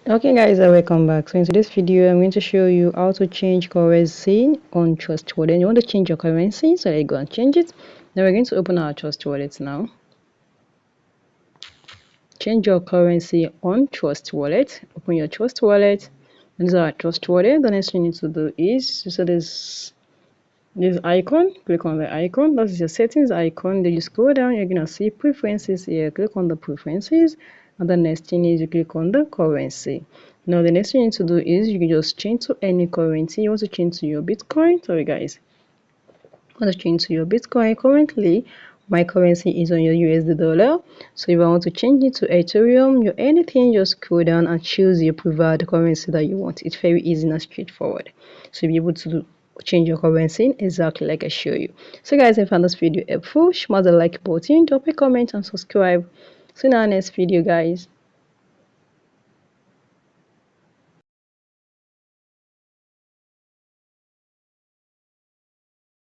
Okay guys, welcome back. So in today's video I'm going to show you how to change currency on Trust Wallet. You want to change your currency, so let's go and change it. Then we're going to open our Trust Wallet now. Change your currency on Trust Wallet. Open your Trust Wallet. And this is our Trust Wallet. The next thing you need to do is so this icon, click on the icon. That's your settings icon. Then you scroll down, you're gonna see preferences here. Click on the preferences, and the next thing is you click on the currency. Now the next thing you need to do is you can just change to any currency. You want to change to your Bitcoin. Sorry guys, I want to change to your Bitcoin. Currently my currency is on your USD dollar. So if I want to change it to Ethereum, your anything, just scroll down and choose your preferred currency that you want. It's very easy and straightforward. So you'll be able to change your currency exactly like I show you. So guys, if you found this video helpful, smash the like button, drop a comment and subscribe. See you in our next video guys.